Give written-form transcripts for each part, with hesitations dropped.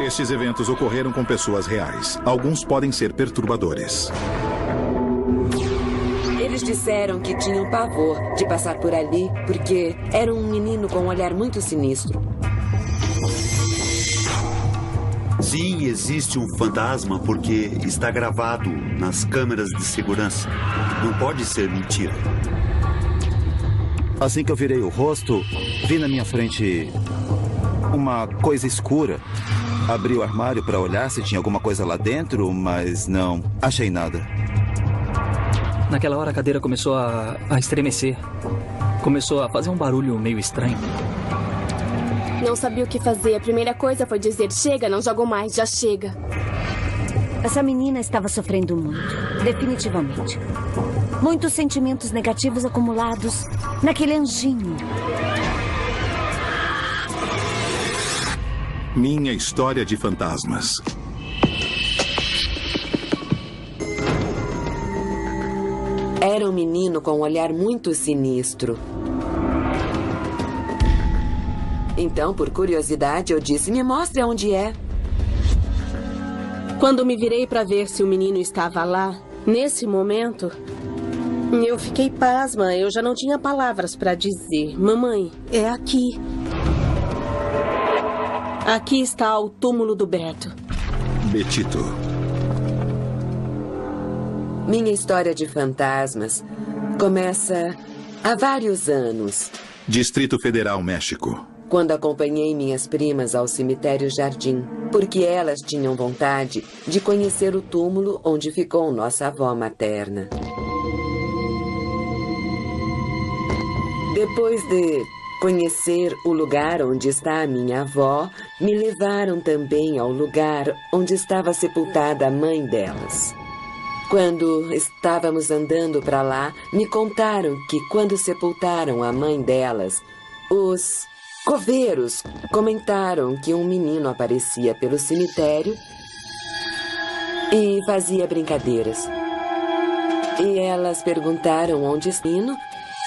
Estes eventos ocorreram com pessoas reais. Alguns podem ser perturbadores. Eles disseram que tinham pavor de passar por ali porque era um menino com um olhar muito sinistro. Sim, existe um fantasma porque está gravado nas câmeras de segurança. Não pode ser mentira. Assim que eu virei o rosto, vi na minha frente uma coisa escura. Abri o armário para olhar se tinha alguma coisa lá dentro, mas não achei nada. Naquela hora a cadeira começou a estremecer. Começou a fazer um barulho meio estranho. Não sabia o que fazer. A primeira coisa foi dizer: chega, não jogo mais, já chega. Essa menina estava sofrendo muito, definitivamente. Muitos sentimentos negativos acumulados naquele anjinho. Minha história de fantasmas. Era um menino com um olhar muito sinistro. Então, por curiosidade, eu disse: me mostre onde é. Quando me virei para ver se o menino estava lá, nesse momento, eu fiquei pasma. Eu já não tinha palavras para dizer. Mamãe, é aqui. Aqui está o túmulo do Beto. Betito. Minha história de fantasmas começa há vários anos. Distrito Federal, México. Quando acompanhei minhas primas ao cemitério Jardim, porque elas tinham vontade de conhecer o túmulo onde ficou nossa avó materna. Depois de conhecer o lugar onde está a minha avó, me levaram também ao lugar onde estava sepultada a mãe delas. Quando estávamos andando para lá, me contaram que quando sepultaram a mãe delas, os coveiros comentaram que um menino aparecia pelo cemitério e fazia brincadeiras. E elas perguntaram onde estava o menino.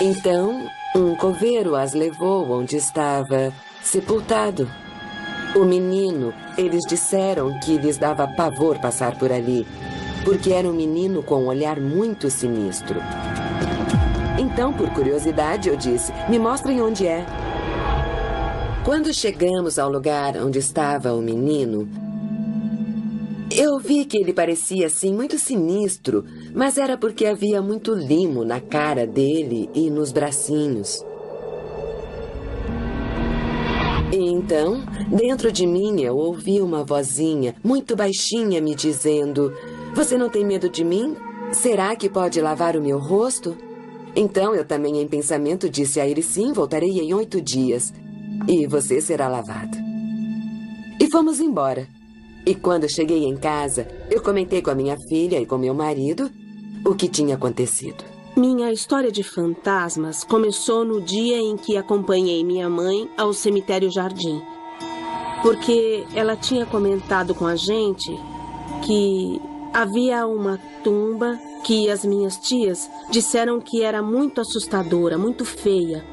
Então, um coveiro as levou onde estava sepultado. O menino, eles disseram que lhes dava pavor passar por ali, porque era um menino com um olhar muito sinistro. Então, por curiosidade, eu disse: me mostrem onde é. Quando chegamos ao lugar onde estava o menino, eu vi que ele parecia, assim, muito sinistro, mas era porque havia muito limo na cara dele e nos bracinhos. E então, dentro de mim, eu ouvi uma vozinha muito baixinha me dizendo: você não tem medo de mim? Será que pode lavar o meu rosto? Então, eu também, em pensamento, disse a ele: sim, voltarei em 8 dias. E você será lavado. E fomos embora. E quando cheguei em casa, eu comentei com a minha filha e com meu marido o que tinha acontecido. Minha história de fantasmas começou no dia em que acompanhei minha mãe ao cemitério Jardim. Porque ela tinha comentado com a gente que havia uma tumba que as minhas tias disseram que era muito assustadora, muito feia.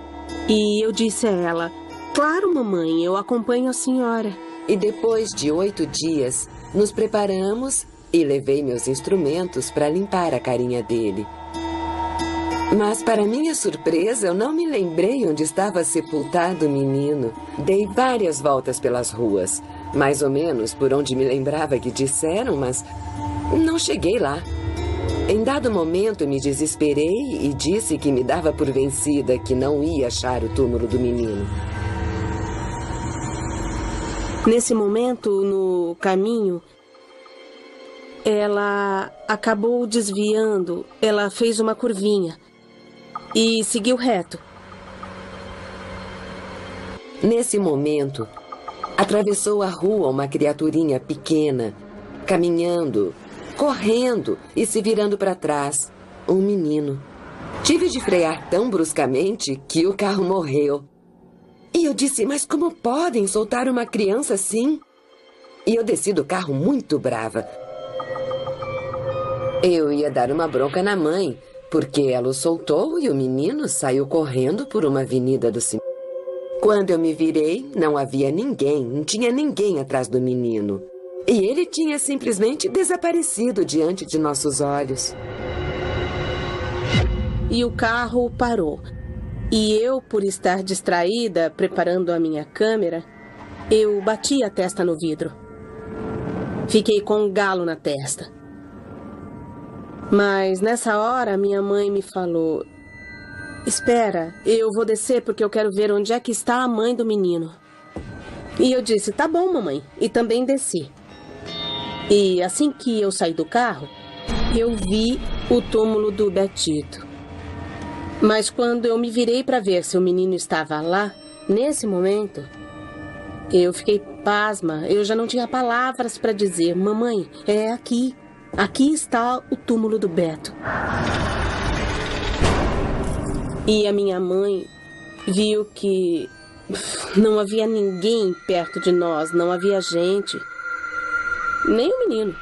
E eu disse a ela: claro, mamãe, eu acompanho a senhora. E depois de 8 dias, nos preparamos e levei meus instrumentos para limpar a carinha dele. Mas, para minha surpresa, eu não me lembrei onde estava sepultado o menino. Dei várias voltas pelas ruas, mais ou menos por onde me lembrava que disseram, mas não cheguei lá. Em dado momento, me desesperei e disse que me dava por vencida, que não ia achar o túmulo do menino. Nesse momento, no caminho, ela acabou desviando. Ela fez uma curvinha e seguiu reto. Nesse momento, atravessou a rua uma criaturinha pequena, caminhando, correndo e se virando para trás. Um menino. Tive de frear tão bruscamente que o carro morreu. E eu disse, mas como podem soltar uma criança assim? E eu desci do carro muito brava. Eu ia dar uma bronca na mãe, porque ela o soltou e o menino saiu correndo por uma avenida do cemitério. Quando eu me virei, não havia ninguém, não tinha ninguém atrás do menino. E ele tinha simplesmente desaparecido diante de nossos olhos. E o carro parou. E eu, por estar distraída, preparando a minha câmera, eu bati a testa no vidro. Fiquei com um galo na testa. Mas nessa hora, minha mãe me falou: espera, eu vou descer porque eu quero ver onde é que está a mãe do menino. E eu disse, tá bom, mamãe. E também desci. E assim que eu saí do carro, eu vi o túmulo do Betito. Mas quando eu me virei para ver se o menino estava lá, nesse momento, eu fiquei pasma. Eu já não tinha palavras para dizer, mamãe, é aqui. Aqui está o túmulo do Beto. E a minha mãe viu que não havia ninguém perto de nós, não havia gente, nem o menino.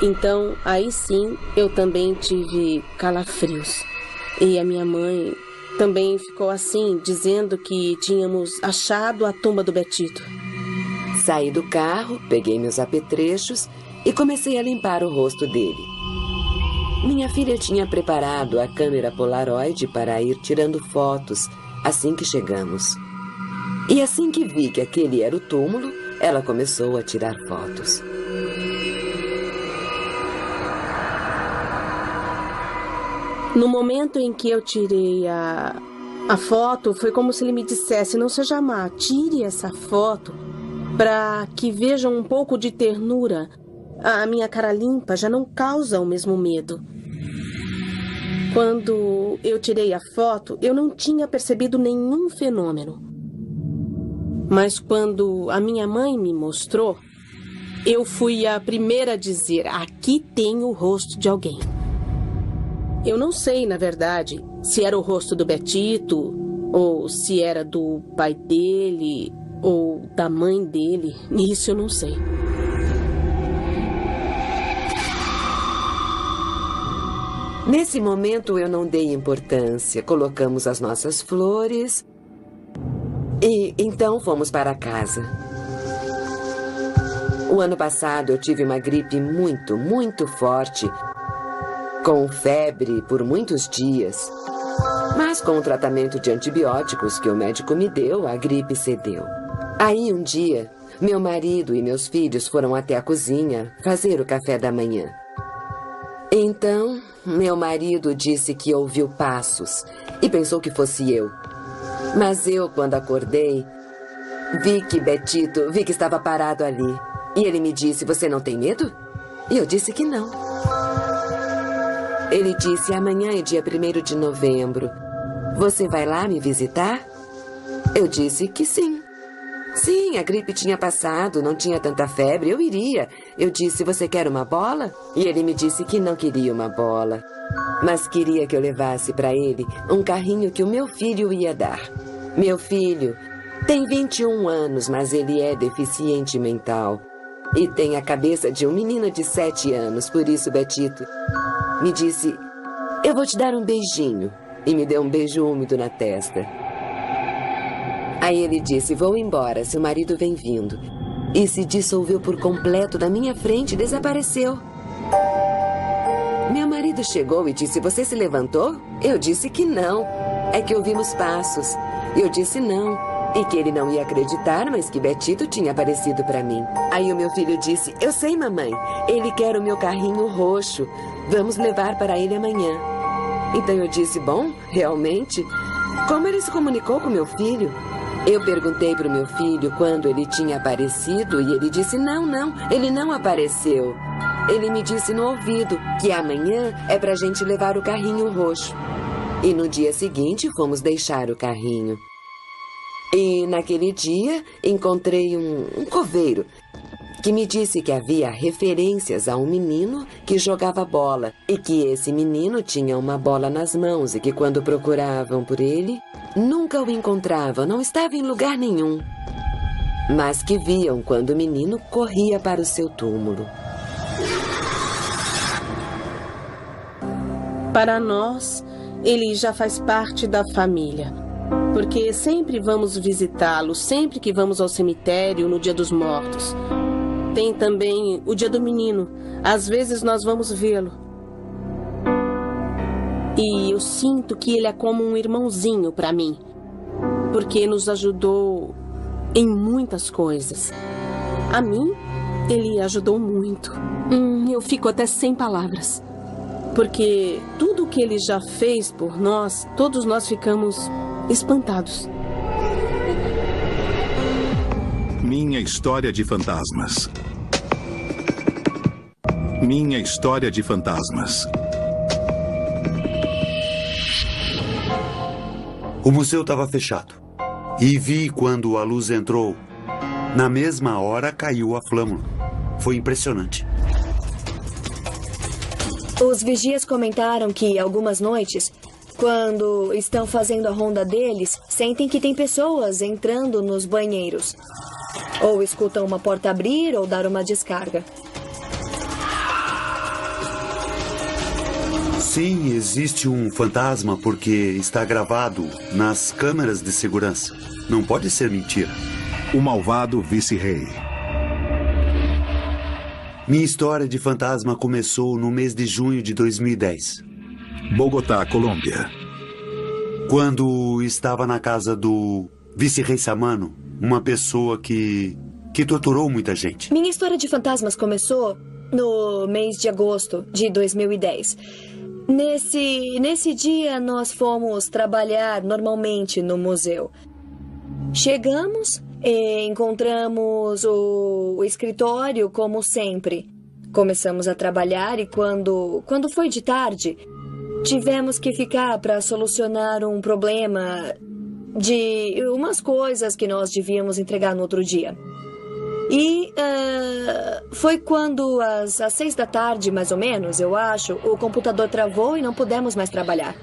Então, aí sim, eu também tive calafrios. E a minha mãe também ficou assim, dizendo que tínhamos achado a tumba do Betito. Saí do carro, peguei meus apetrechos e comecei a limpar o rosto dele. Minha filha tinha preparado a câmera Polaroid para ir tirando fotos assim que chegamos. E assim que vi que aquele era o túmulo, ela começou a tirar fotos. No momento em que eu tirei a foto, foi como se ele me dissesse, não seja má, tire essa foto para que vejam um pouco de ternura. A minha cara limpa já não causa o mesmo medo. Quando eu tirei a foto, eu não tinha percebido nenhum fenômeno. Mas quando a minha mãe me mostrou, eu fui a primeira a dizer, aqui tem o rosto de alguém. Eu não sei, na verdade, se era o rosto do Betito, ou se era do pai dele, ou da mãe dele. Isso eu não sei. Nesse momento eu não dei importância. Colocamos as nossas flores e então fomos para casa. O ano passado eu tive uma gripe muito forte, com febre por muitos dias. Mas com o tratamento de antibióticos que o médico me deu, a gripe cedeu. Aí um dia, meu marido e meus filhos foram até a cozinha fazer o café da manhã. Então, meu marido disse que ouviu passos e pensou que fosse eu. Mas eu, quando acordei, vi que estava parado ali. E ele me disse, você não tem medo? E eu disse que não. Ele disse, amanhã é dia 1º de novembro. Você vai lá me visitar? Eu disse que sim. Sim, a gripe tinha passado, não tinha tanta febre, eu iria. Eu disse, você quer uma bola? E ele me disse que não queria uma bola, mas queria que eu levasse para ele um carrinho que o meu filho ia dar. Meu filho tem 21 anos, mas ele é deficiente mental. E tem a cabeça de um menino de 7 anos, por isso, Betito me disse, eu vou te dar um beijinho. E me deu um beijo úmido na testa. Aí ele disse, vou embora, seu marido vem vindo. E se dissolveu por completo na minha frente e desapareceu. Meu marido chegou e disse, você se levantou? Eu disse que não. É que ouvimos passos. Eu disse não. E que ele não ia acreditar, mas que Betito tinha aparecido para mim. Aí o meu filho disse, eu sei, mamãe. Ele quer o meu carrinho roxo. Vamos levar para ele amanhã. Então eu disse, bom, realmente? Como ele se comunicou com meu filho? Eu perguntei para o meu filho quando ele tinha aparecido e ele disse, não, ele não apareceu. Ele me disse no ouvido que amanhã é para a gente levar o carrinho roxo. E no dia seguinte fomos deixar o carrinho. E naquele dia encontrei um coveiro que me disse que havia referências a um menino que jogava bola e que esse menino tinha uma bola nas mãos e que quando procuravam por ele, nunca o encontravam, não estava em lugar nenhum. Mas que viam quando o menino corria para o seu túmulo. Para nós, ele já faz parte da família. Porque sempre vamos visitá-lo, sempre que vamos ao cemitério no Dia dos Mortos. Tem também o Dia do Menino. Às vezes nós vamos vê-lo. E eu sinto que ele é como um irmãozinho para mim. Porque nos ajudou em muitas coisas. A mim, ele ajudou muito. Eu fico até sem palavras. Porque tudo que ele já fez por nós, todos nós ficamos espantados. Minha história de fantasmas. Minha história de fantasmas. O museu estava fechado. E vi quando a luz entrou. Na mesma hora caiu a flâmula. Foi impressionante. Os vigias comentaram que algumas noites, quando estão fazendo a ronda deles, sentem que tem pessoas entrando nos banheiros. Ou escutam uma porta abrir ou dar uma descarga. Sim, existe um fantasma porque está gravado nas câmeras de segurança. Não pode ser mentira. O malvado vice-rei. Minha história de fantasma começou no mês de junho de 2010. Bogotá, Colômbia. Quando estava na casa do vice-rei Samano, uma pessoa que torturou muita gente. Minha história de fantasmas começou no mês de agosto de 2010. Nesse dia, nós fomos trabalhar normalmente no museu. Chegamos e encontramos o escritório como sempre. Começamos a trabalhar e quando foi de tarde, tivemos que ficar para solucionar um problema de umas coisas que nós devíamos entregar no outro dia. E foi quando, às 6 da tarde, mais ou menos, eu acho, o computador travou e não pudemos mais trabalhar.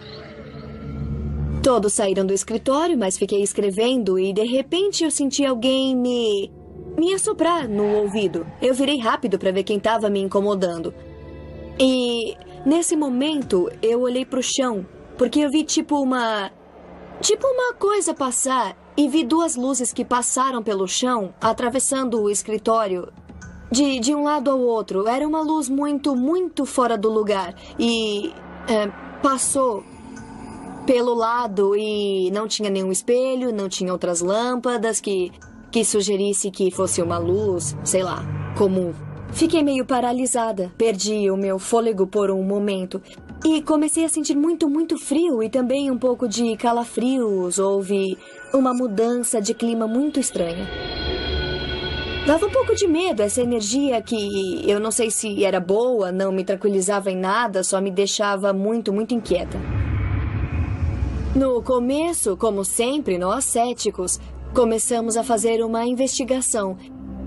Todos saíram do escritório, mas fiquei escrevendo e, de repente, eu senti alguém me assoprar no ouvido. Eu virei rápido para ver quem estava me incomodando. E, nesse momento, eu olhei para o chão, porque eu vi tipo uma coisa passar. E vi 2 luzes que passaram pelo chão, atravessando o escritório, de um lado ao outro. Era uma luz muito, muito fora do lugar. E passou pelo lado e não tinha nenhum espelho, não tinha outras lâmpadas que sugerisse que fosse uma luz, sei lá, comum. Fiquei meio paralisada, perdi o meu fôlego por um momento. E comecei a sentir muito, muito frio e também um pouco de calafrios. Houve uma mudança de clima muito estranha. Dava um pouco de medo, essa energia que eu não sei se era boa, não me tranquilizava em nada, só me deixava muito, muito inquieta. No começo, como sempre, nós céticos, começamos a fazer uma investigação.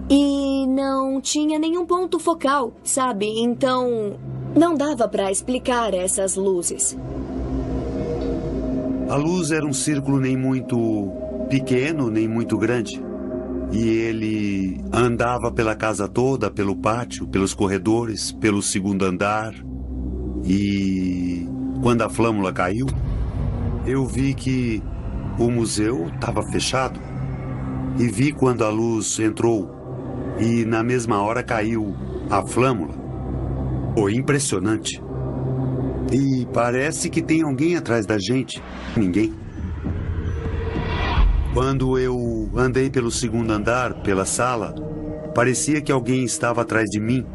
E não tinha nenhum ponto focal, sabe? Então, não dava para explicar essas luzes. A luz era um círculo nem muito pequeno, nem muito grande. E ele andava pela casa toda, pelo pátio, pelos corredores, pelo segundo andar. E quando a flâmula caiu, eu vi que o museu estava fechado. E vi quando a luz entrou e na mesma hora caiu a flâmula. Foi impressionante. E parece que tem alguém atrás da gente. Ninguém. Quando eu andei pelo segundo andar, pela sala, parecia que alguém estava atrás de mim,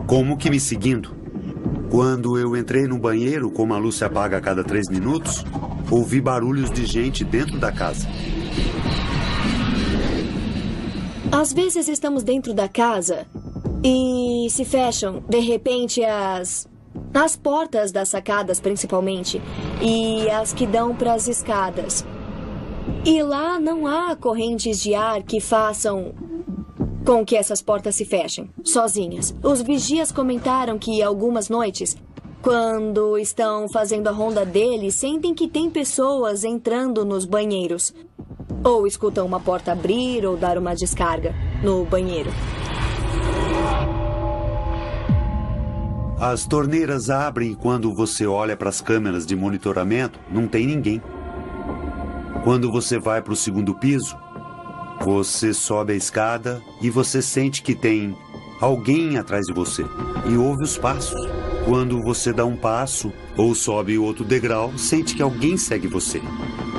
como que me seguindo. Quando eu entrei no banheiro, como a luz se apaga a cada 3 minutos, ouvi barulhos de gente dentro da casa. Às vezes estamos dentro da casa e se fecham, de repente, as portas das sacadas, principalmente, e as que dão para as escadas. E lá não há correntes de ar que façam com que essas portas se fechem, sozinhas. Os vigias comentaram que algumas noites, quando estão fazendo a ronda deles, sentem que tem pessoas entrando nos banheiros. Ou escutam uma porta abrir ou dar uma descarga no banheiro. As torneiras abrem e quando você olha para as câmeras de monitoramento, não tem ninguém. Quando você vai para o segundo piso, você sobe a escada e você sente que tem alguém atrás de você. E ouve os passos. Quando você dá um passo ou sobe outro degrau, sente que alguém segue você.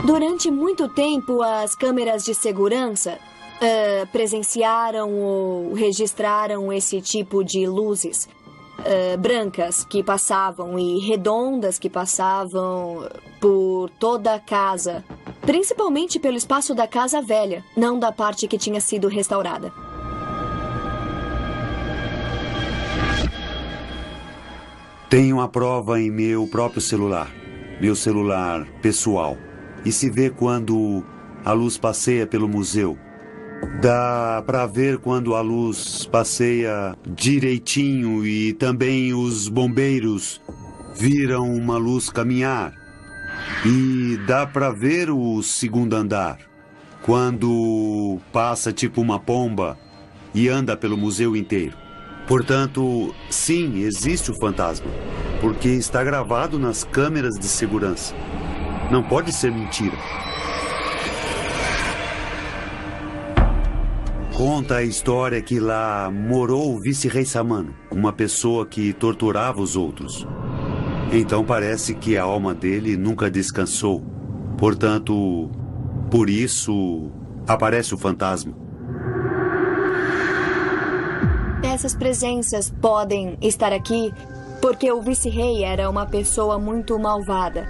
Durante muito tempo, as câmeras de segurança presenciaram ou registraram esse tipo de luzes. Brancas que passavam e redondas que passavam por toda a casa. Principalmente pelo espaço da casa velha, não da parte que tinha sido restaurada. Tenho a prova em meu próprio celular, meu celular pessoal. E se vê quando a luz passeia pelo museu. Dá para ver quando a luz passeia direitinho e também os bombeiros viram uma luz caminhar. E dá para ver o segundo andar, quando passa tipo uma pomba e anda pelo museu inteiro. Portanto, sim, existe o fantasma, porque está gravado nas câmeras de segurança. Não pode ser mentira. Conta a história que lá morou o vice-rei Samano, uma pessoa que torturava os outros. Então parece que a alma dele nunca descansou. Portanto, por isso aparece o fantasma. Essas presenças podem estar aqui porque o vice-rei era uma pessoa muito malvada.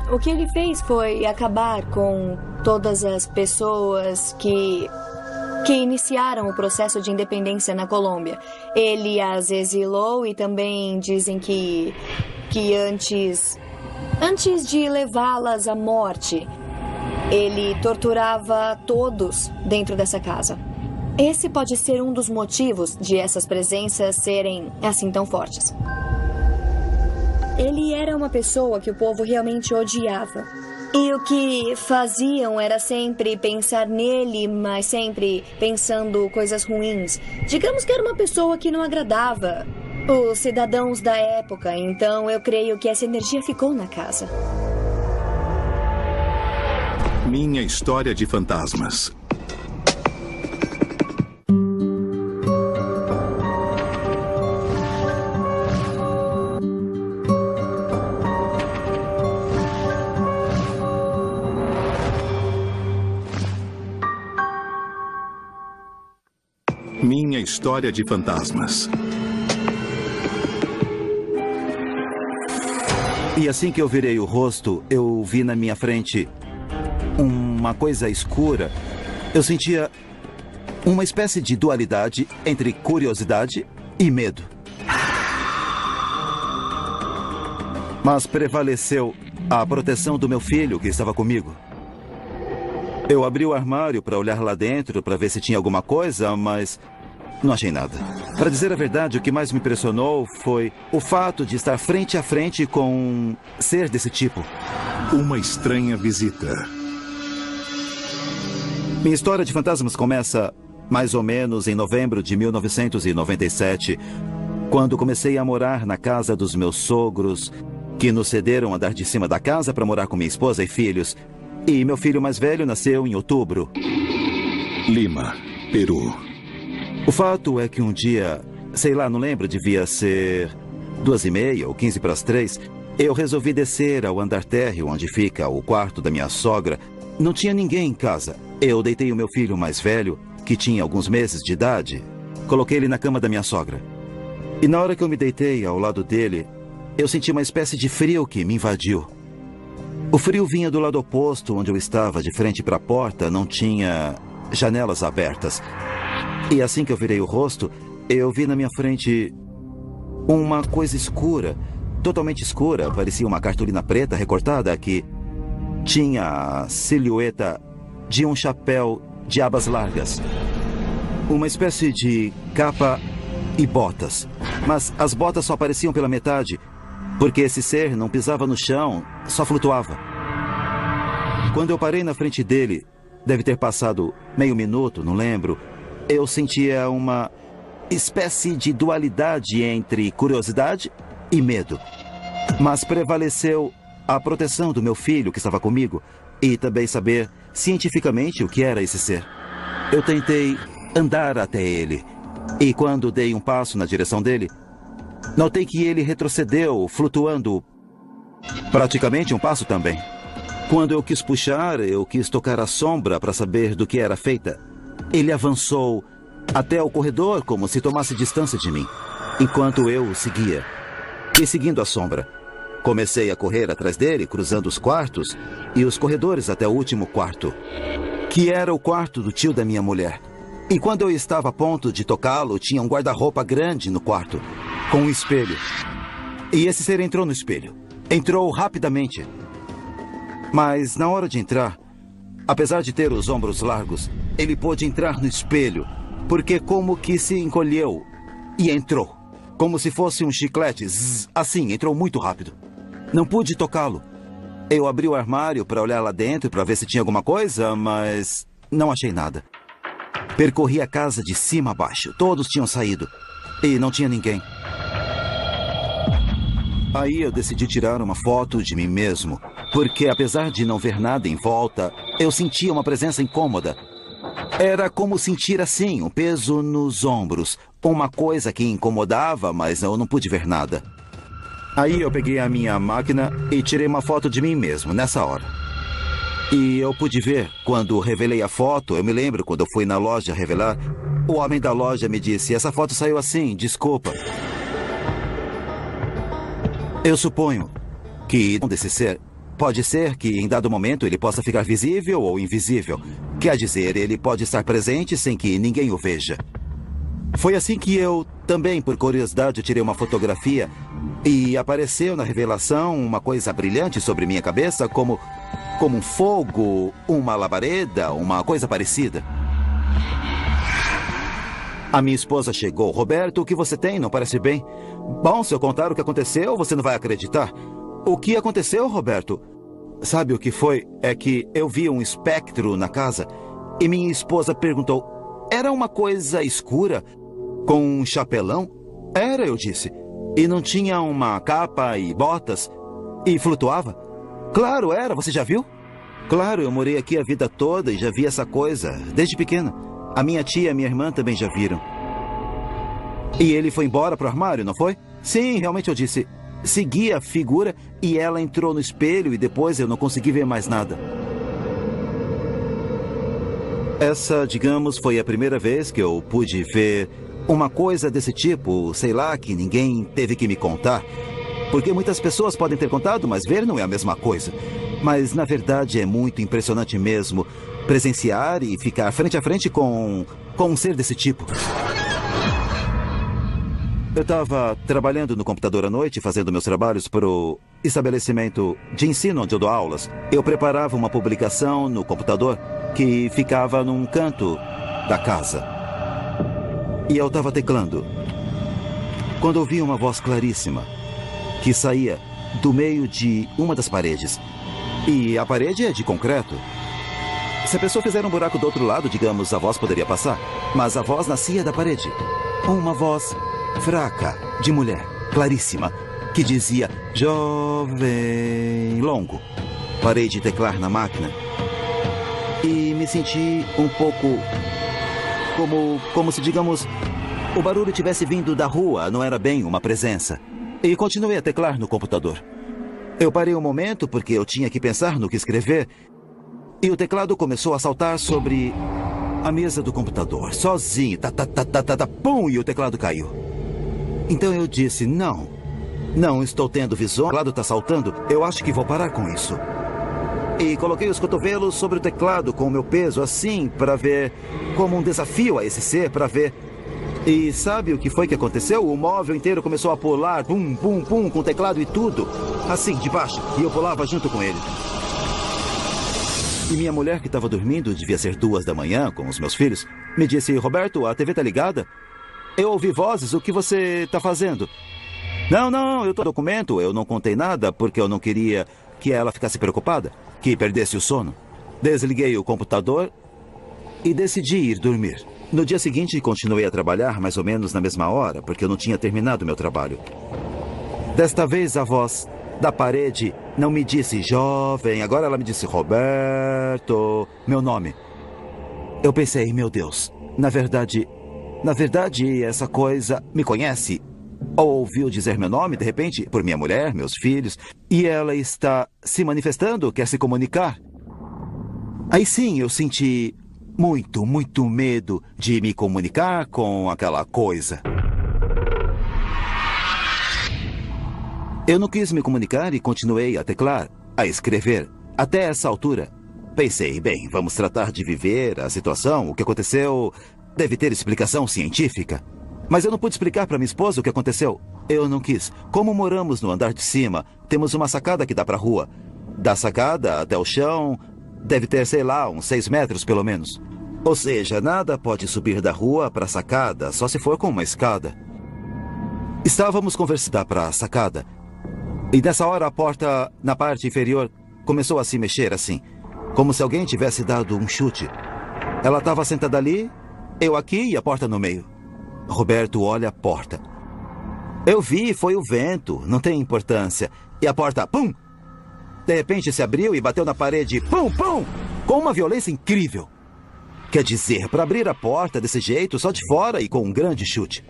O que ele fez foi acabar com todas as pessoas que iniciaram o processo de independência na Colômbia. Ele as exilou e também dizem que antes de levá-las à morte, ele torturava todos dentro dessa casa. Esse pode ser um dos motivos de essas presenças serem assim tão fortes. Ele era uma pessoa que o povo realmente odiava. E o que faziam era sempre pensar nele, mas sempre pensando coisas ruins. Digamos que era uma pessoa que não agradava os cidadãos da época, então eu creio que essa energia ficou na casa. Minha história de fantasmas. Minha história de fantasmas. E assim que eu virei o rosto, eu vi na minha frente uma coisa escura. Eu sentia uma espécie de dualidade entre curiosidade e medo. Mas prevaleceu a proteção do meu filho que estava comigo. Eu abri o armário para olhar lá dentro, para ver se tinha alguma coisa, mas não achei nada. Para dizer a verdade, o que mais me impressionou foi o fato de estar frente a frente com um ser desse tipo. Uma estranha visita. Minha história de fantasmas começa mais ou menos em novembro de 1997, quando comecei a morar na casa dos meus sogros, que nos cederam o andar de cima da casa para morar com minha esposa e filhos. E meu filho mais velho nasceu em outubro. Lima, Peru. O fato é que um dia, sei lá, não lembro, devia ser 2:30 ou 15 para as 3, eu resolvi descer ao andar térreo onde fica o quarto da minha sogra. Não tinha ninguém em casa. Eu deitei o meu filho mais velho, que tinha alguns meses de idade, coloquei ele na cama da minha sogra. E na hora que eu me deitei ao lado dele, eu senti uma espécie de frio que me invadiu. O frio vinha do lado oposto, onde eu estava, de frente para a porta, não tinha janelas abertas. E assim que eu virei o rosto, eu vi na minha frente uma coisa escura, totalmente escura, parecia uma cartolina preta recortada que tinha a silhueta de um chapéu de abas largas. uma espécie de capa e botas. Mas as botas só apareciam pela metade, porque esse ser não pisava no chão, só flutuava. Quando eu parei na frente dele, deve ter passado meio minuto, não lembro, eu sentia uma espécie de dualidade entre curiosidade e medo. Mas prevaleceu a proteção do meu filho que estava comigo e também saber cientificamente o que era esse ser. Eu tentei andar até ele e quando dei um passo na direção dele, notei que ele retrocedeu, flutuando praticamente um passo também. Quando eu quis puxar, eu quis tocar a sombra para saber do que era feita. Ele avançou até o corredor como se tomasse distância de mim, enquanto eu o seguia. E seguindo a sombra, comecei a correr atrás dele, cruzando os quartos e os corredores até o último quarto, que era o quarto do tio da minha mulher. E quando eu estava a ponto de tocá-lo, tinha um guarda-roupa grande no quarto, com um espelho. E esse ser entrou no espelho. Entrou rapidamente. Mas na hora de entrar, apesar de ter os ombros largos, ele pôde entrar no espelho, porque como que se encolheu e entrou. Como se fosse um chiclete, zzz, assim, entrou muito rápido. Não pude tocá-lo. Eu abri o armário para olhar lá dentro, para ver se tinha alguma coisa, mas não achei nada. Percorri a casa de cima a baixo. Todos tinham saído. E não tinha ninguém. Aí eu decidi tirar uma foto de mim mesmo, porque apesar de não ver nada em volta, eu sentia uma presença incômoda. Era como sentir assim, um peso nos ombros. Uma coisa que incomodava, mas eu não pude ver nada. Aí eu peguei a minha máquina e tirei uma foto de mim mesmo, nessa hora. E eu pude ver, quando revelei a foto, eu me lembro quando eu fui na loja revelar, o homem da loja me disse, essa foto saiu assim, desculpa. Eu suponho que desse ser, pode ser que em dado momento ele possa ficar visível ou invisível. Quer dizer, ele pode estar presente sem que ninguém o veja. Foi assim que eu, também por curiosidade, tirei uma fotografia e apareceu na revelação uma coisa brilhante sobre minha cabeça, como um fogo, uma labareda, uma coisa parecida. A minha esposa chegou. Roberto, o que você tem? Não parece bem? Bom, se eu contar o que aconteceu, você não vai acreditar. O que aconteceu, Roberto? Sabe o que foi? É que eu vi um espectro na casa e minha esposa perguntou, era uma coisa escura, com um chapelão? Era, eu disse. E não tinha uma capa e botas? E flutuava? Claro, era. Você já viu? Claro, eu morei aqui a vida toda e já vi essa coisa, desde pequena. A minha tia e a minha irmã também já viram. E ele foi embora pro armário, não foi? Sim, realmente eu disse. Segui a figura e ela entrou no espelho e depois eu não consegui ver mais nada. Essa, digamos, foi a primeira vez que eu pude ver uma coisa desse tipo, sei lá, que ninguém teve que me contar. Porque muitas pessoas podem ter contado, mas ver não é a mesma coisa. Mas, na verdade, é muito impressionante mesmo presenciar e ficar frente a frente com um ser desse tipo. Eu estava trabalhando no computador à noite, fazendo meus trabalhos para o estabelecimento de ensino onde eu dou aulas. Eu preparava uma publicação no computador que ficava num canto da casa. E eu estava teclando, quando ouvi uma voz claríssima que saía do meio de uma das paredes. E a parede é de concreto. Se a pessoa fizer um buraco do outro lado, digamos, a voz poderia passar. Mas a voz nascia da parede. Uma voz fraca, de mulher, claríssima, que dizia, jovem, longo. Parei de teclar na máquina e me senti um pouco como se, digamos, o barulho tivesse vindo da rua, não era bem uma presença. E continuei a teclar no computador. Eu parei um momento porque eu tinha que pensar no que escrever e o teclado começou a saltar sobre a mesa do computador, sozinho, pum, e o teclado caiu. Então eu disse, não estou tendo visão, o teclado está saltando, eu acho que vou parar com isso. E coloquei os cotovelos sobre o teclado com o meu peso assim, para ver, como um desafio a esse ser, para ver. E sabe o que foi que aconteceu? O móvel inteiro começou a pular, pum, pum, pum, com o teclado e tudo, assim, de baixo, e eu pulava junto com ele. E minha mulher, que estava dormindo, devia ser 2 da manhã, com os meus filhos, me disse: Roberto, a TV tá ligada? Eu ouvi vozes, o que você tá fazendo? Não, eu tô no documento, eu não contei nada porque eu não queria que ela ficasse preocupada, que perdesse o sono. Desliguei o computador e decidi ir dormir. No dia seguinte, continuei a trabalhar mais ou menos na mesma hora, porque eu não tinha terminado meu trabalho. Desta vez, a voz da parede não me disse jovem, agora ela me disse Roberto, meu nome. Eu pensei, meu Deus, na verdade, essa coisa me conhece. Ou ouviu dizer meu nome, de repente, por minha mulher, meus filhos, e ela está se manifestando, quer se comunicar. Aí sim, eu senti muito medo de me comunicar com aquela coisa. Eu não quis me comunicar e continuei a teclar, a escrever. Até essa altura, pensei, bem, vamos tratar de viver a situação. O que aconteceu deve ter explicação científica. Mas eu não pude explicar para minha esposa o que aconteceu. Eu não quis. Como moramos no andar de cima, temos uma sacada que dá para a rua. Da sacada até o chão, deve ter, sei lá, uns 6 metros pelo menos. Ou seja, nada pode subir da rua para a sacada, só se for com uma escada. Estávamos conversando para a sacada. E nessa hora a porta, na parte inferior, começou a se mexer assim, como se alguém tivesse dado um chute. Ela estava sentada ali, eu aqui e a porta no meio. Roberto olha a porta. Eu vi, foi o vento, não tem importância. E a porta, pum! De repente se abriu e bateu na parede, pum, pum! Com uma violência incrível. Quer dizer, para abrir a porta desse jeito, só de fora e com um grande chute.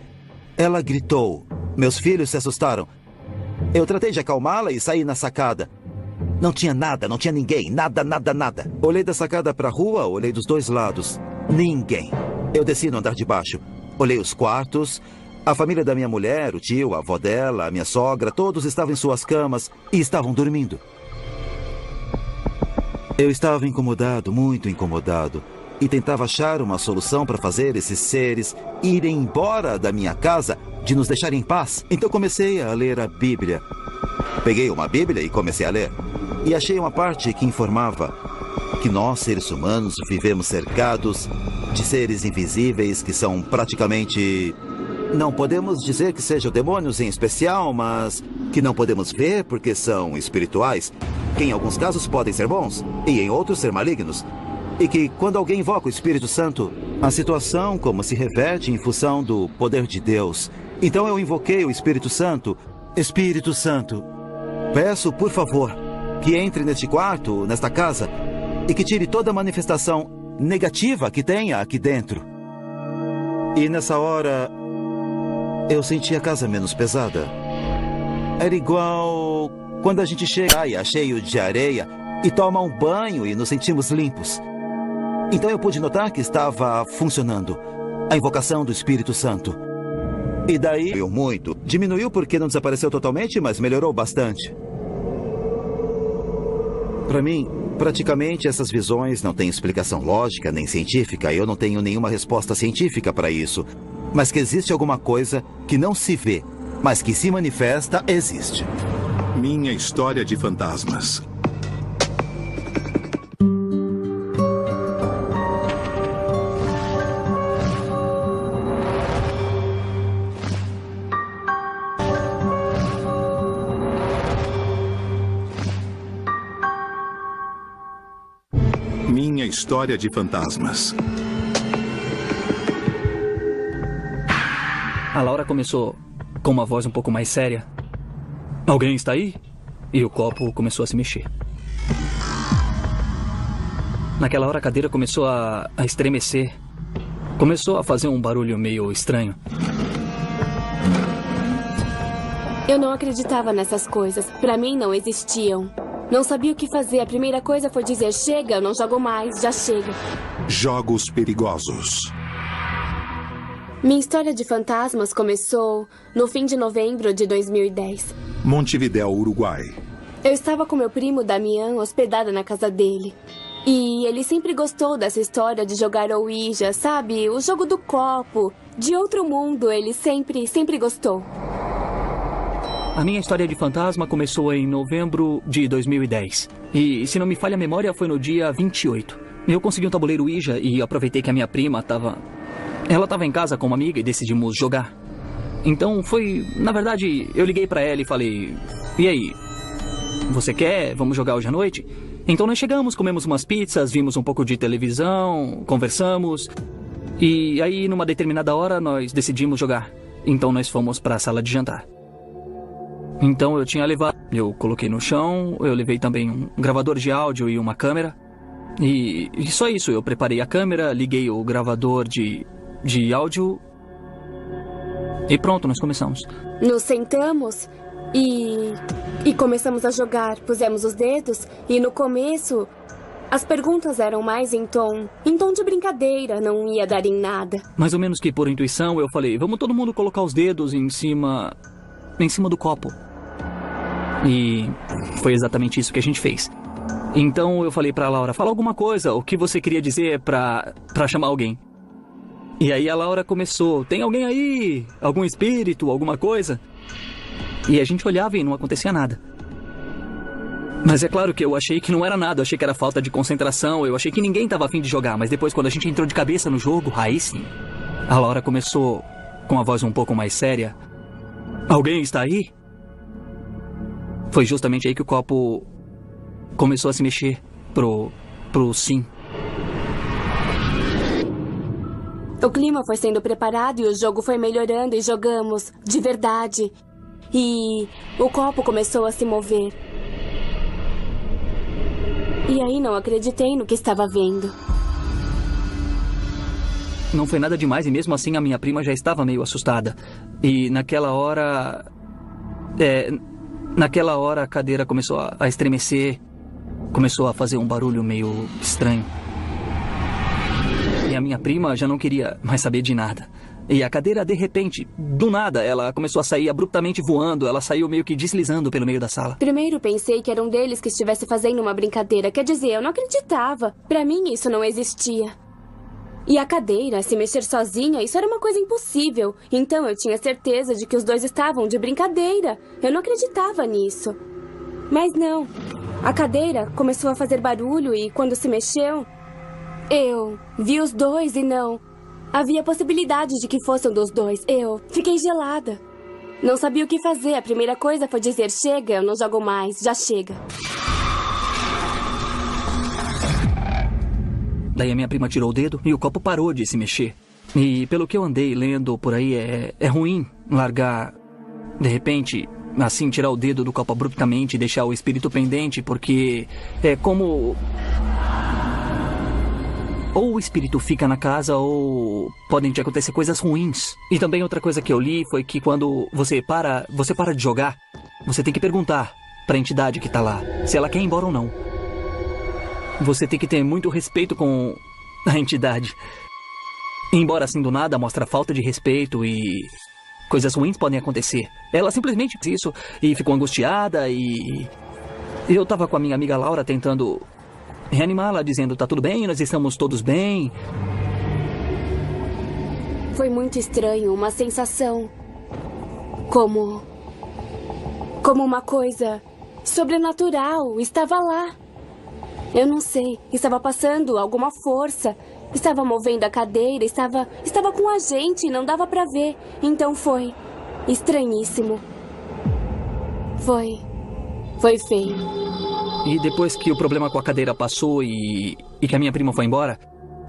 Ela gritou. Meus filhos se assustaram. Eu tratei de acalmá-la e saí na sacada. Não tinha nada, não tinha ninguém, nada. Olhei da sacada para a rua, olhei dos 2 lados. Ninguém. Eu desci no andar de baixo. Olhei os quartos, a família da minha mulher, o tio, a avó dela, a minha sogra, todos estavam em suas camas e estavam dormindo. Eu estava incomodado, muito incomodado, e tentava achar uma solução para fazer esses seres irem embora da minha casa, de nos deixar em paz. Então comecei a ler a Bíblia. Peguei uma Bíblia e comecei a ler. E achei uma parte que informava que nós, seres humanos, vivemos cercados de seres invisíveis que são praticamente... Não podemos dizer que sejam demônios em especial, mas que não podemos ver porque são espirituais, que em alguns casos podem ser bons e em outros ser malignos. E que quando alguém invoca o Espírito Santo, a situação como se reverte em função do poder de Deus. Então eu invoquei o Espírito Santo. Espírito Santo, peço, por favor, que entre neste quarto, nesta casa, e que tire toda a manifestação negativa que tenha aqui dentro. E nessa hora, eu senti a casa menos pesada. Era igual quando a gente chega cheio de areia e toma um banho e nos sentimos limpos. Então eu pude notar que estava funcionando a invocação do Espírito Santo. E daí, diminuiu porque não desapareceu totalmente, mas melhorou bastante. Para mim, praticamente essas visões não têm explicação lógica nem científica. Eu não tenho nenhuma resposta científica para isso. Mas que existe alguma coisa que não se vê, mas que se manifesta, existe. Minha história de fantasmas. Minha história de fantasmas. A Laura começou com uma voz um pouco mais séria. Alguém está aí? E o copo começou a se mexer. Naquela hora a cadeira começou a estremecer. Começou a fazer um barulho meio estranho. Eu não acreditava nessas coisas. Pra mim não existiam. Não sabia o que fazer. A primeira coisa foi dizer: chega, eu não jogo mais, já chega. Jogos perigosos. Minha história de fantasmas começou no fim de novembro de 2010. Montevidéu, Uruguai. Eu estava com meu primo Damian hospedada na casa dele. E ele sempre gostou dessa história de jogar Ouija, sabe? O jogo do copo, de outro mundo, ele sempre gostou. A minha história de fantasma começou em novembro de 2010. E, se não me falha a memória, foi no dia 28. Eu consegui um tabuleiro Ouija e aproveitei que a minha prima estava... Ela estava em casa com uma amiga e decidimos jogar. Então foi... Na verdade, eu liguei pra ela e falei... E aí? Você quer? Vamos jogar hoje à noite? Então nós chegamos, comemos umas pizzas, vimos um pouco de televisão, conversamos. E aí, numa determinada hora, nós decidimos jogar. Então nós fomos pra sala de jantar. Então eu tinha levado... Eu coloquei no chão, eu levei também um gravador de áudio e uma câmera. E só isso, eu preparei a câmera, liguei o gravador de áudio... E pronto, nós começamos. Nos sentamos e começamos a jogar. Pusemos os dedos e no começo as perguntas eram mais em tom de brincadeira, não ia dar em nada. Mais ou menos que por intuição eu falei, vamos todo mundo colocar os dedos em cima do copo. E foi exatamente isso que a gente fez. Então eu falei pra Laura, fala alguma coisa, o que você queria dizer pra chamar alguém. E aí a Laura começou, tem alguém aí? Algum espírito, alguma coisa? E a gente olhava e não acontecia nada. Mas é claro que eu achei que não era nada, eu achei que era falta de concentração, eu achei que ninguém estava a fim de jogar. Mas depois, quando a gente entrou de cabeça no jogo, aí sim. A Laura começou com a voz um pouco mais séria. Alguém está aí? Foi justamente aí que o copo começou a se mexer pro sim. O clima foi sendo preparado e o jogo foi melhorando e jogamos de verdade. E o copo começou a se mover. E aí não acreditei no que estava vendo. Não foi nada demais e mesmo assim a minha prima já estava meio assustada. E naquela hora a cadeira começou a estremecer. Começou a fazer um barulho meio estranho. E a minha prima já não queria mais saber de nada. E a cadeira, de repente, do nada, ela começou a sair abruptamente voando. Ela saiu meio que deslizando pelo meio da sala. Primeiro pensei que era um deles que estivesse fazendo uma brincadeira. Quer dizer, eu não acreditava. Pra mim, isso não existia. E a cadeira, se mexer sozinha, isso era uma coisa impossível. Então eu tinha certeza de que os dois estavam de brincadeira. Eu não acreditava nisso. Mas não. A cadeira começou a fazer barulho e quando se mexeu... Eu vi os dois e não... Havia possibilidade de que fossem dos dois. Eu fiquei gelada. Não sabia o que fazer. A primeira coisa foi dizer, chega, eu não jogo mais, já chega. Daí a minha prima tirou o dedo e o copo parou de se mexer. E pelo que eu andei lendo por aí, é ruim largar, de repente, assim, tirar o dedo do copo abruptamente e deixar o espírito pendente, porque é como... Ou o espírito fica na casa, ou podem te acontecer coisas ruins. E também outra coisa que eu li foi que quando você para de jogar, você tem que perguntar pra entidade que tá lá se ela quer ir embora ou não. Você tem que ter muito respeito com a entidade. Embora assim do nada mostra falta de respeito e coisas ruins podem acontecer. Ela simplesmente fez isso e ficou angustiada e... Eu tava com a minha amiga Laura tentando... reanimá-la, dizendo, tá tudo bem, nós estamos todos bem. Foi muito estranho, uma sensação como uma coisa sobrenatural estava lá. Eu não sei, estava passando alguma força, estava movendo a cadeira, estava com a gente, não dava pra ver. Então foi estranhíssimo. Foi feio. E depois que o problema com a cadeira passou e que a minha prima foi embora,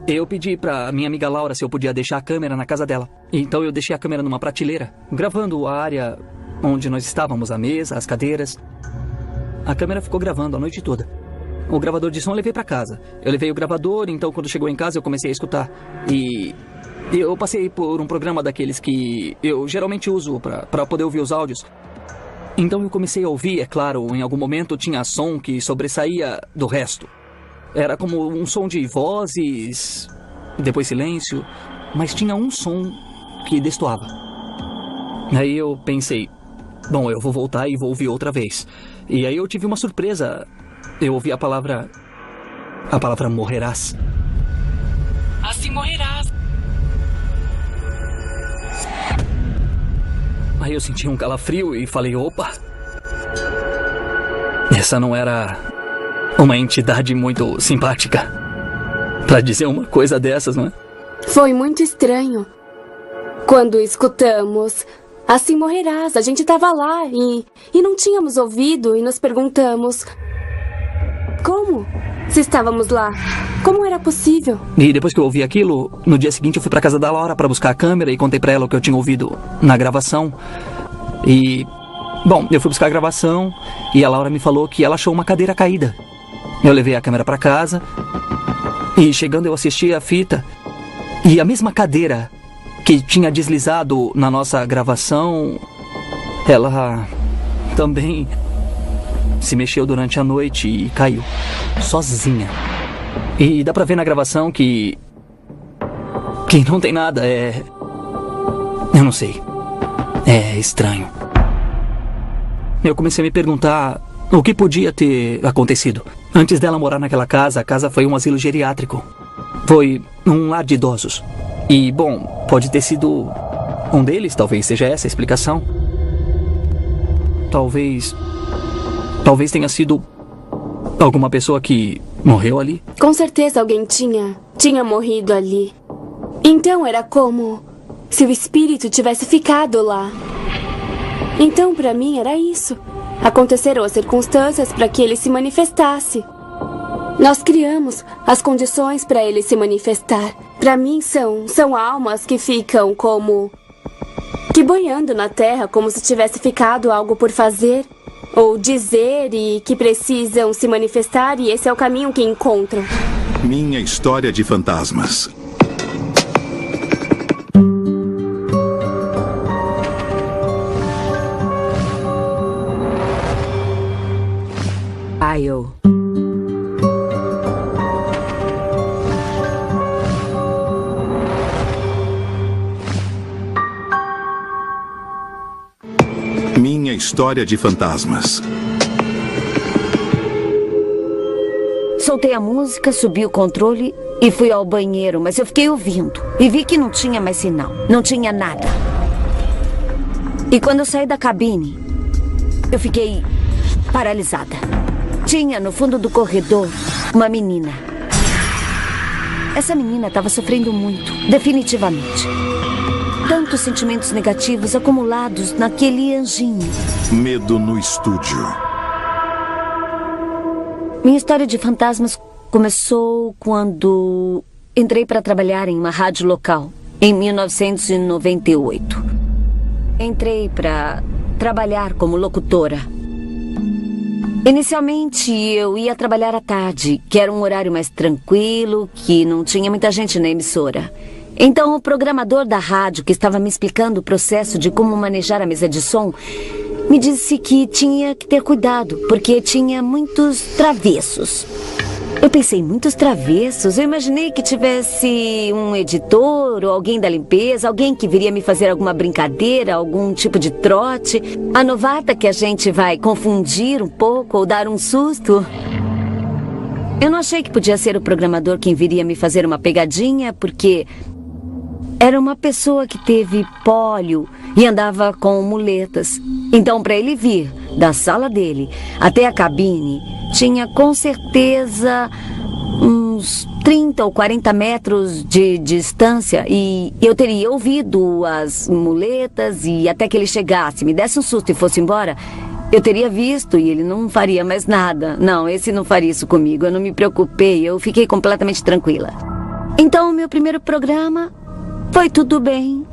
eu pedi pra minha amiga Laura se eu podia deixar a câmera na casa dela. Então eu deixei a câmera numa prateleira, gravando a área onde nós estávamos, a mesa, as cadeiras. A câmera ficou gravando a noite toda. O gravador de som eu levei pra casa. Eu levei o gravador, então quando chegou em casa eu comecei a escutar. E eu passei por um programa daqueles que eu geralmente uso pra poder ouvir os áudios. Então eu comecei a ouvir, é claro, em algum momento tinha som que sobressaía do resto. Era como um som de vozes, depois silêncio, mas tinha um som que destoava. Aí eu pensei, bom, eu vou voltar e vou ouvir outra vez. E aí eu tive uma surpresa. Eu ouvi a palavra morrerás. Assim morrerás. Aí eu senti um calafrio e falei, opa! Essa não era uma entidade muito simpática pra dizer uma coisa dessas, não é? Foi muito estranho. Quando escutamos, assim morrerás, a gente tava lá e não tínhamos ouvido e nos perguntamos... Como? Se estávamos lá, como era possível? E depois que eu ouvi aquilo, no dia seguinte eu fui pra casa da Laura pra buscar a câmera e contei pra ela o que eu tinha ouvido na gravação. E... Bom, eu fui buscar a gravação e a Laura me falou que ela achou uma cadeira caída. Eu levei a câmera pra casa e chegando eu assisti a fita e a mesma cadeira que tinha deslizado na nossa gravação, ela também se mexeu durante a noite e caiu sozinha. E dá pra ver na gravação que não tem nada, eu não sei. É estranho. Eu comecei a me perguntar o que podia ter acontecido. Antes dela morar naquela casa, a casa foi um asilo geriátrico. Foi um lar de idosos. E, bom, pode ter sido um deles, talvez seja essa a explicação. Talvez tenha sido alguma pessoa que morreu ali. Com certeza alguém tinha morrido ali. Então era como se o espírito tivesse ficado lá. Então, pra mim, era isso. Aconteceram as circunstâncias para que ele se manifestasse. Nós criamos as condições para ele se manifestar. Pra mim, são almas que ficam como... que boiando na terra, como se tivesse ficado algo por fazer ou dizer e que precisam se manifestar, e esse é o caminho que encontram. Minha história de fantasmas. Minha história de fantasmas. Soltei a música, subi o controle e fui ao banheiro, mas eu fiquei ouvindo e vi que não tinha mais sinal, não tinha nada. E quando eu saí da cabine, eu fiquei paralisada. Tinha no fundo do corredor uma menina. Essa menina estava sofrendo muito, definitivamente. Tantos sentimentos negativos acumulados naquele anjinho. Medo no estúdio. Minha história de fantasmas começou quando entrei para trabalhar em uma rádio local, em 1998. Entrei para trabalhar como locutora. Inicialmente, eu ia trabalhar à tarde, que era um horário mais tranquilo, que não tinha muita gente na emissora. Então, o programador da rádio, que estava me explicando o processo de como manejar a mesa de som, me disse que tinha que ter cuidado, porque tinha muitos travessos. Eu pensei, muitos travessos? Eu imaginei que tivesse um editor ou alguém da limpeza, alguém que viria me fazer alguma brincadeira, algum tipo de trote. A novata que a gente vai confundir um pouco ou dar um susto. Eu não achei que podia ser o programador quem viria me fazer uma pegadinha, porque era uma pessoa que teve pólio e andava com muletas. Então, para ele vir da sala dele até a cabine, tinha com certeza uns 30 ou 40 metros de distância e eu teria ouvido as muletas e até que ele chegasse, me desse um susto e fosse embora, eu teria visto e ele não faria mais nada. Não, esse não faria isso comigo, eu não me preocupei, eu fiquei completamente tranquila. Então, o meu primeiro programa foi tudo bem.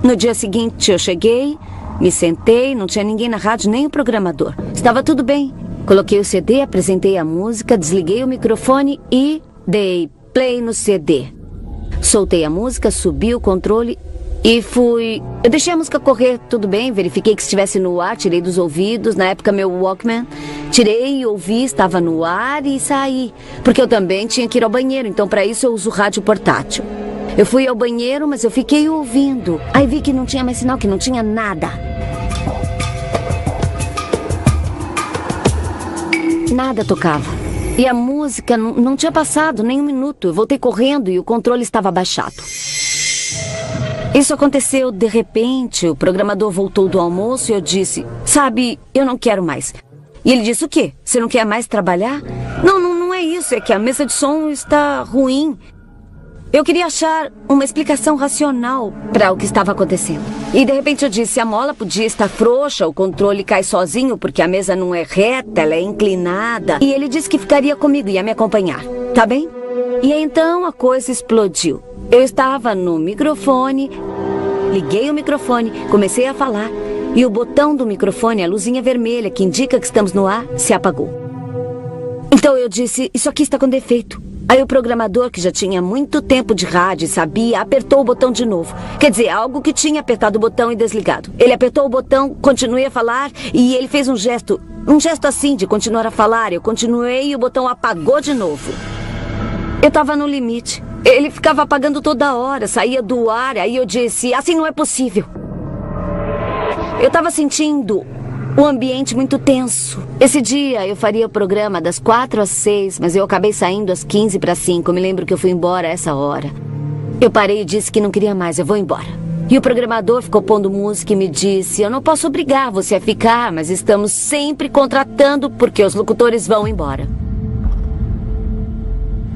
No dia seguinte eu cheguei, me sentei, não tinha ninguém na rádio, nem o programador. Estava tudo bem. Coloquei o CD, apresentei a música, desliguei o microfone e dei play no CD. Soltei a música, subi o controle e fui... Eu deixei a música correr, tudo bem, verifiquei que estivesse no ar, tirei dos ouvidos, na época meu Walkman. Tirei, ouvi, estava no ar e saí. Porque eu também tinha que ir ao banheiro, então para isso eu uso rádio portátil. Eu fui ao banheiro, mas eu fiquei ouvindo. Aí vi que não tinha mais sinal, que não tinha nada. Nada tocava. E a música não tinha passado nem um minuto. Eu voltei correndo e o controle estava baixado. Isso aconteceu de repente. O programador voltou do almoço e eu disse, sabe, eu não quero mais. E ele disse: o quê? Você não quer mais trabalhar? Não é isso, é que a mesa de som está ruim. Eu queria achar uma explicação racional para o que estava acontecendo. E de repente eu disse: a mola podia estar frouxa, o controle cai sozinho porque a mesa não é reta, ela é inclinada. E ele disse que ficaria comigo, ia me acompanhar. Tá bem? E então a coisa explodiu. Eu estava no microfone, liguei o microfone, comecei a falar. E o botão do microfone, a luzinha vermelha que indica que estamos no ar, se apagou. Então eu disse: isso aqui está com defeito. Aí o programador, que já tinha muito tempo de rádio e sabia, apertou o botão de novo. Quer dizer, algo que tinha apertado o botão e desligado. Ele apertou o botão, continuei a falar e ele fez um gesto assim de continuar a falar. Eu continuei e o botão apagou de novo. Eu estava no limite. Ele ficava apagando toda hora, saía do ar. Aí eu disse: assim não é possível. Eu estava sentindo o ambiente muito tenso. Esse dia eu faria o programa das 4 às 6, mas eu acabei saindo às 15 para 5. Eu me lembro que eu fui embora a essa hora. Eu parei e disse que não queria mais, eu vou embora. E o programador ficou pondo música e me disse: eu não posso obrigar você a ficar, mas estamos sempre contratando porque os locutores vão embora.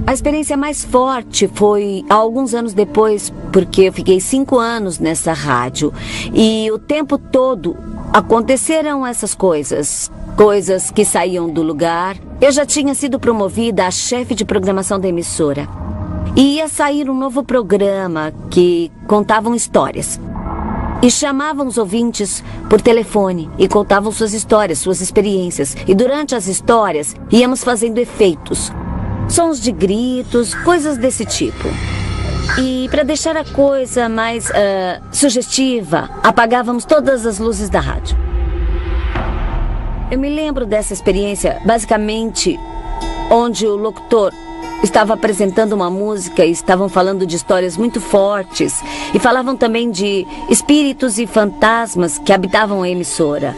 A experiência mais forte foi há alguns anos depois, porque eu fiquei 5 anos nessa rádio. E o tempo todo aconteceram essas coisas que saíam do lugar. Eu já tinha sido promovida a chefe de programação da emissora. E ia sair um novo programa que contavam histórias. E chamavam os ouvintes por telefone e contavam suas histórias, suas experiências. E durante as histórias íamos fazendo efeitos. Sons de gritos, coisas desse tipo. E para deixar a coisa mais sugestiva, apagávamos todas as luzes da rádio. Eu me lembro dessa experiência, basicamente, onde o locutor estava apresentando uma música e estavam falando de histórias muito fortes. E falavam também de espíritos e fantasmas que habitavam a emissora.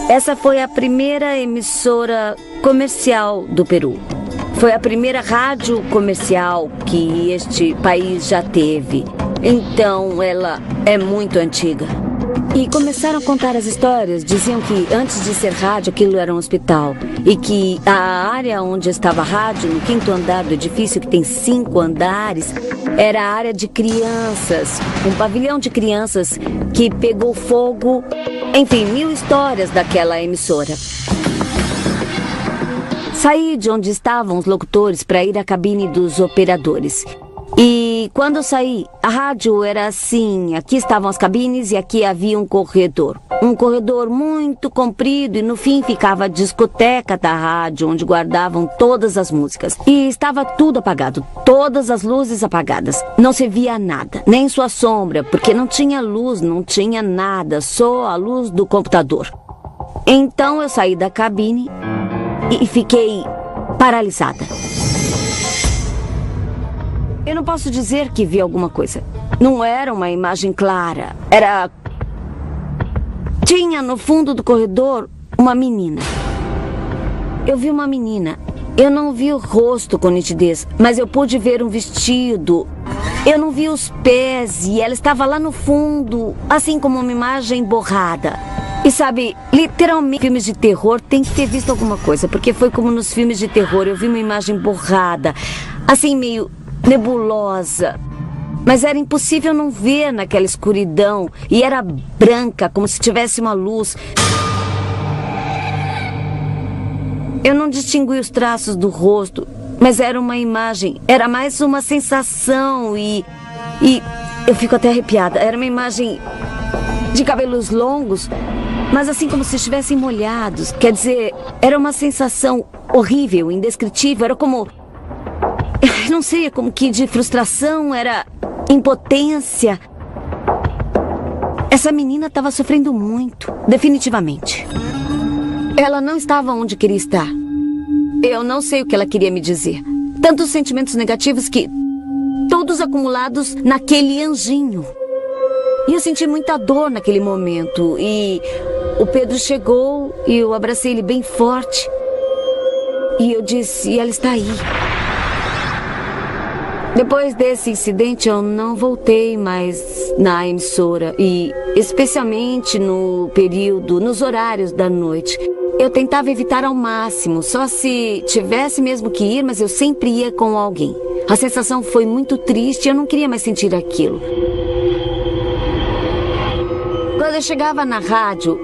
Essa foi a primeira emissora comercial do Peru. Foi a primeira rádio comercial que este país já teve. Então, ela é muito antiga. E começaram a contar as histórias. Diziam que antes de ser rádio, aquilo era um hospital. E que a área onde estava a rádio, no 5º andar do edifício, que tem 5 andares, era a área de crianças. Um pavilhão de crianças que pegou fogo. Enfim, 1000 histórias daquela emissora. Saí de onde estavam os locutores para ir à cabine dos operadores. E quando eu saí, a rádio era assim: aqui estavam as cabines e aqui havia um corredor. Um corredor muito comprido e no fim ficava a discoteca da rádio, onde guardavam todas as músicas. E estava tudo apagado, todas as luzes apagadas. Não se via nada, nem sua sombra, porque não tinha luz, não tinha nada, só a luz do computador. Então eu saí da cabine e fiquei paralisada. Eu não posso dizer que vi alguma coisa. Não era uma imagem clara. Tinha no fundo do corredor uma menina. Eu vi uma menina. Eu não vi o rosto com nitidez, mas eu pude ver um vestido. Eu não vi os pés e ela estava lá no fundo, assim como uma imagem borrada. E sabe, literalmente, filmes de terror tem que ter visto alguma coisa, porque foi como nos filmes de terror. Eu vi uma imagem borrada, assim meio nebulosa. Mas era impossível não ver naquela escuridão. E era branca, como se tivesse uma luz. Eu não distingui os traços do rosto, mas era uma imagem, era mais uma sensação e eu fico até arrepiada. Era uma imagem de cabelos longos, mas assim como se estivessem molhados. Quer dizer, era uma sensação horrível, indescritível. Era como, não sei, como que de frustração, era impotência. Essa menina estava sofrendo muito, definitivamente. Ela não estava onde queria estar. Eu não sei o que ela queria me dizer. Tantos sentimentos negativos que todos acumulados naquele anjinho. E eu senti muita dor naquele momento. E o Pedro chegou e eu abracei ele bem forte. E eu disse, ela está aí. Depois desse incidente, eu não voltei mais na emissora. E especialmente nos horários da noite. Eu tentava evitar ao máximo, só se tivesse mesmo que ir, mas eu sempre ia com alguém. A sensação foi muito triste e eu não queria mais sentir aquilo. Quando eu chegava na rádio,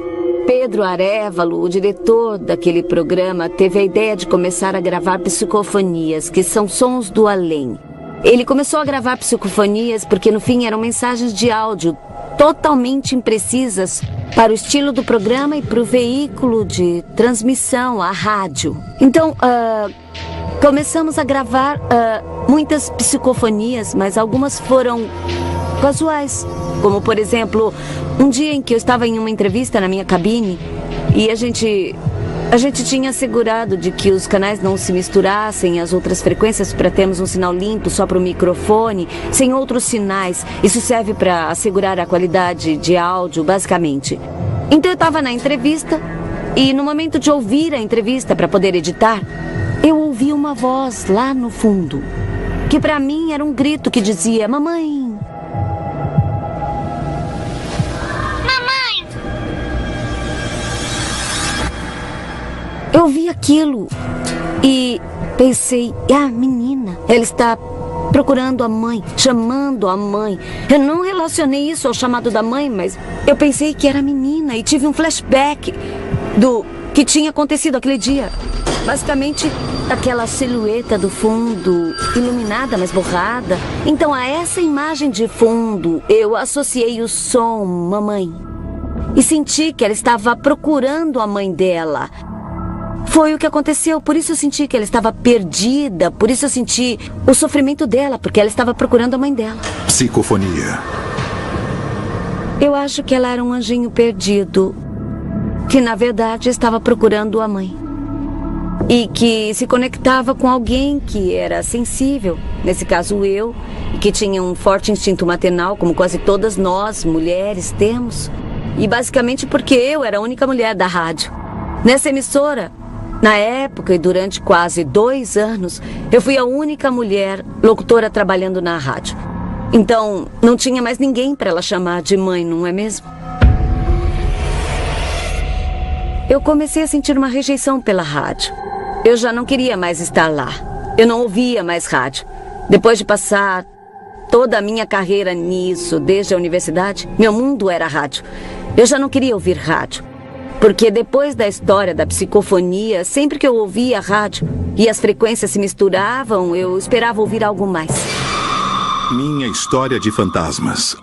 Pedro Arévalo, o diretor daquele programa, teve a ideia de começar a gravar psicofonias, que são sons do além. Ele começou a gravar psicofonias porque no fim eram mensagens de áudio totalmente imprecisas para o estilo do programa e para o veículo de transmissão, a rádio. Então, começamos a gravar muitas psicofonias, mas algumas foram casuais. Como, por exemplo, um dia em que eu estava em uma entrevista na minha cabine e a gente tinha assegurado de que os canais não se misturassem às outras frequências para termos um sinal limpo só para o microfone, sem outros sinais. Isso serve para assegurar a qualidade de áudio, basicamente. Então eu estava na entrevista e no momento de ouvir a entrevista para poder editar, eu ouvi uma voz lá no fundo, que para mim era um grito que dizia: "Mamãe!" Eu vi aquilo e pensei, a menina, ela está procurando a mãe, chamando a mãe. Eu não relacionei isso ao chamado da mãe, mas eu pensei que era a menina e tive um flashback do que tinha acontecido aquele dia. Basicamente, aquela silhueta do fundo, iluminada, mas borrada. Então, a essa imagem de fundo, eu associei o som mamãe. E senti que ela estava procurando a mãe dela. Foi o que aconteceu, por isso eu senti que ela estava perdida, por isso eu senti o sofrimento dela, porque ela estava procurando a mãe dela. Psicofonia. Eu acho que ela era um anjinho perdido, que na verdade estava procurando a mãe. E que se conectava com alguém que era sensível, nesse caso eu, e que tinha um forte instinto maternal, como quase todas nós, mulheres, temos. E basicamente porque eu era a única mulher da rádio. Nessa emissora, na época e durante quase 2 anos, eu fui a única mulher locutora trabalhando na rádio. Então, não tinha mais ninguém para ela chamar de mãe, não é mesmo? Eu comecei a sentir uma rejeição pela rádio. Eu já não queria mais estar lá. Eu não ouvia mais rádio. Depois de passar toda a minha carreira nisso, desde a universidade, meu mundo era rádio. Eu já não queria ouvir rádio. Porque depois da história da psicofonia, sempre que eu ouvia a rádio e as frequências se misturavam, eu esperava ouvir algo mais. Minha história de fantasmas.